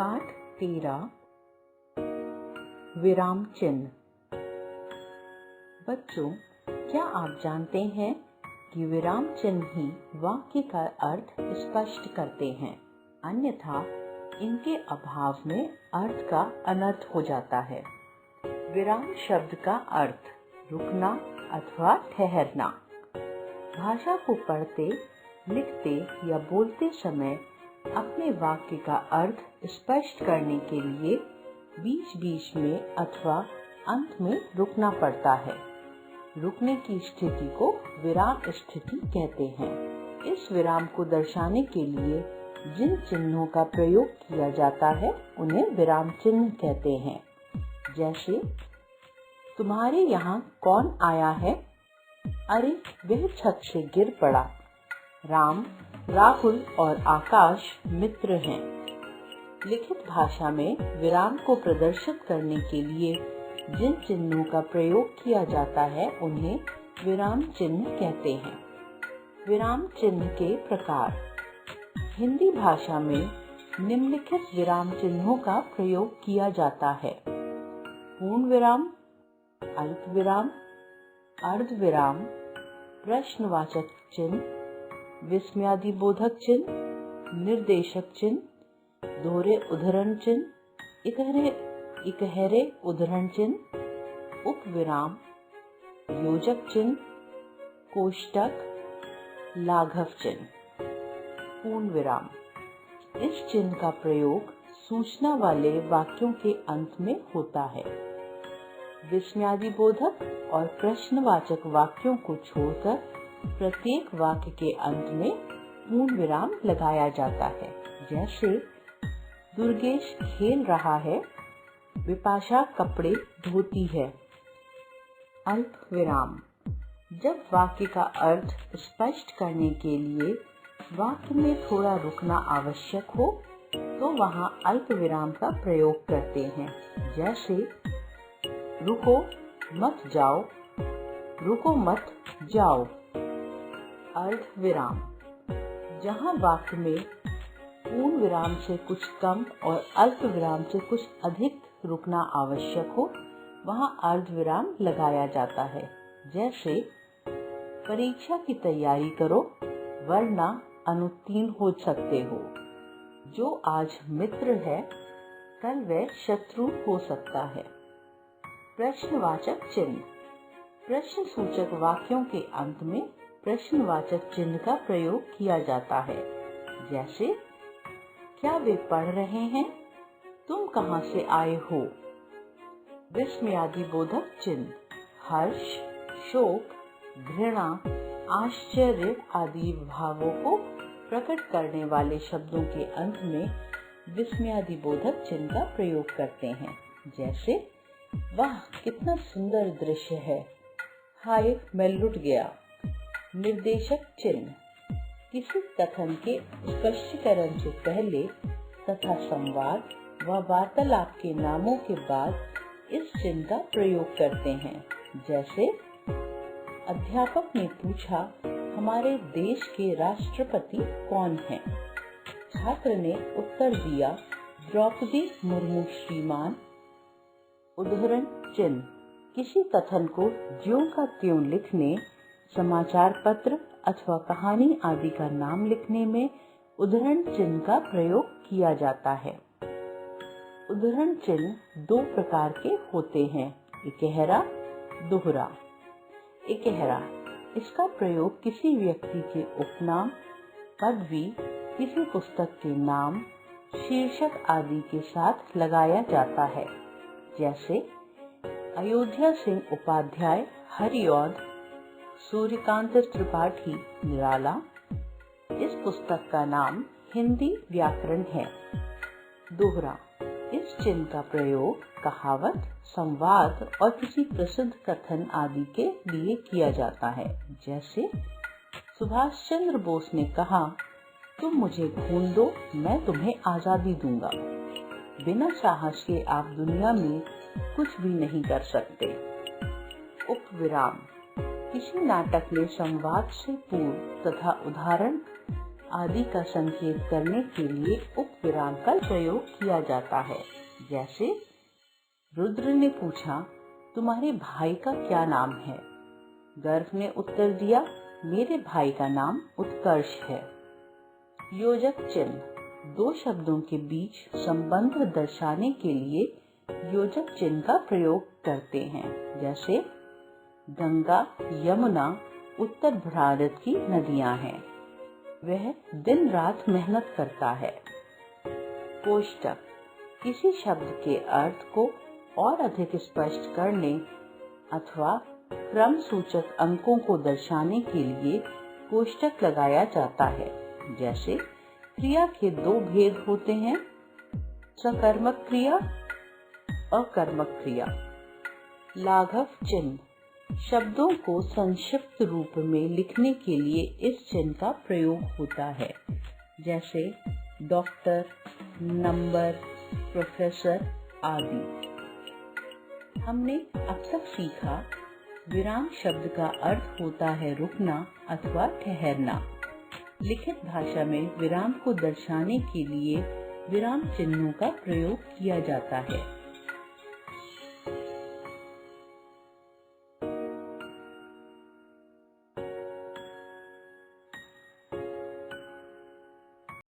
पाठ 13 विराम चिन्ह। बच्चों, क्या आप जानते हैं कि विराम चिन्ह ही वाक्य का अर्थ स्पष्ट करते हैं, अन्यथा इनके अभाव में अर्थ का अनर्थ हो जाता है। विराम शब्द का अर्थ रुकना अथवा ठहरना। भाषा को पढ़ते, लिखते या बोलते समय अपने वाक्य का अर्थ स्पष्ट करने के लिए बीच बीच में अथवा अंत में रुकना पड़ता है। रुकने की स्थिति को विराम स्थिति कहते हैं। इस विराम को दर्शाने के लिए जिन चिन्हों का प्रयोग किया जाता है उन्हें विराम चिन्ह कहते हैं। जैसे, तुम्हारे यहाँ कौन आया है? अरे, वह छत से गिर पड़ा। राम, राहुल और आकाश मित्र हैं। लिखित भाषा में विराम को प्रदर्शित करने के लिए जिन चिन्हों का प्रयोग किया जाता है उन्हें विराम चिन्ह कहते हैं। विराम चिन्ह के प्रकार। हिंदी भाषा में निम्नलिखित विराम चिन्हों का प्रयोग किया जाता है: पूर्ण विराम, अल्प विराम, अर्ध विराम, प्रश्नवाचक चिन्ह, विस्मयादिबोधक चिन्ह, निर्देशक चिन्ह, दोहरे उद्धरण चिन्ह, इकहरे उद्धरण चिन्ह, उपविराम, योजक चिन्ह, कोष्टक, लाघव चिन्ह। पूर्ण विराम। इस चिन्ह का प्रयोग सूचना वाले वाक्यों के अंत में होता है। विस्मयादिबोधक और प्रश्नवाचक वाक्यों को छोड़कर प्रत्येक वाक्य के अंत में पूर्ण विराम लगाया जाता है। जैसे, दुर्गेश खेल रहा है, विपाशा कपड़े धोती है। अल्प विराम। जब वाक्य का अर्थ स्पष्ट करने के लिए वाक्य में थोड़ा रुकना आवश्यक हो तो वहाँ अल्प विराम का प्रयोग करते हैं। जैसे, रुको मत जाओ, रुको मत जाओ। अर्ध विराम। जहाँ वाक्य में पूर्ण विराम से कुछ कम और अल्प विराम से कुछ अधिक रुकना आवश्यक हो वहाँ अर्ध विराम लगाया जाता है। जैसे, परीक्षा की तैयारी करो वरना अनुत्तीर्ण हो सकते हो। जो आज मित्र है कल वह शत्रु हो सकता है। प्रश्नवाचक चिन्ह। प्रश्न सूचक वाक्यों के अंत में प्रश्नवाचक चिन्ह का प्रयोग किया जाता है। जैसे, क्या वे पढ़ रहे हैं? तुम कहाँ से आए हो? विस्मयादिबोधक चिन्ह। हर्ष, शोक, घृणा, आश्चर्य आदि भावों को प्रकट करने वाले शब्दों के अंत में विस्मयादिबोधक चिन्ह का प्रयोग करते हैं। जैसे, वाह कितना सुंदर दृश्य है, हाय मैं लुट गया। निर्देशक चिन्ह। किसी कथन के स्पष्टीकरण से पहले तथा संवाद व वार्तालाप के नामों के बाद इस चिन्ह का प्रयोग करते हैं। जैसे, अध्यापक ने पूछा, हमारे देश के राष्ट्रपति कौन हैं? छात्र ने उत्तर दिया, द्रौपदी मुर्मू श्रीमान। उद्धरण चिन्ह। किसी कथन को ज्यों का त्यों लिखने, समाचार पत्र अथवा कहानी आदि का नाम लिखने में उद्धरण चिन्ह का प्रयोग किया जाता है। उद्धरण चिन्ह दो प्रकार के होते हैं: इकहरा, दोहरा। इकहरा। इसका प्रयोग किसी व्यक्ति के उपनाम, पदवी, किसी पुस्तक के नाम, शीर्षक आदि के साथ लगाया जाता है। जैसे, अयोध्या सिंह उपाध्याय हरिऔध, सूर्यकांत त्रिपाठी निराला। इस पुस्तक का नाम हिंदी व्याकरण है। दोहरा। इस चिन्ह का प्रयोग कहावत, संवाद और किसी प्रसिद्ध कथन आदि के लिए किया जाता है। जैसे, सुभाष चंद्र बोस ने कहा, तुम मुझे खून दो मैं तुम्हें आजादी दूंगा। बिना साहस के आप दुनिया में कुछ भी नहीं कर सकते। उपविराम। किसी नाटक में संवाद से पूर्व तथा उदाहरण आदि का संकेत करने के लिए उक्त विराम का प्रयोग किया जाता है। जैसे रुद्र ने पूछा, तुम्हारे भाई का क्या नाम है? गर्ग ने उत्तर दिया, मेरे भाई का नाम उत्कर्ष है। योजक चिन्ह, दो शब्दों के बीच संबंध दर्शाने के लिए योजक चिन्ह का प्रयोग करते हैं। जैसे गंगा, यमुना उत्तर भारत की नदियां हैं। वह दिन रात मेहनत करता है। कोष्टक, किसी शब्द के अर्थ को और अधिक स्पष्ट करने अथवा क्रम सूचक अंकों को दर्शाने के लिए कोष्टक लगाया जाता है। जैसे क्रिया के दो भेद होते हैं, सकर्मक क्रिया, अकर्मक क्रिया। लाघव चिन्ह, शब्दों को संक्षिप्त रूप में लिखने के लिए इस चिन्ह का प्रयोग होता है। जैसे डॉक्टर, नंबर, प्रोफेसर आदि। हमने अब तक सीखा, विराम शब्द का अर्थ होता है रुकना अथवा ठहरना। लिखित भाषा में विराम को दर्शाने के लिए विराम चिन्हों का प्रयोग किया जाता है।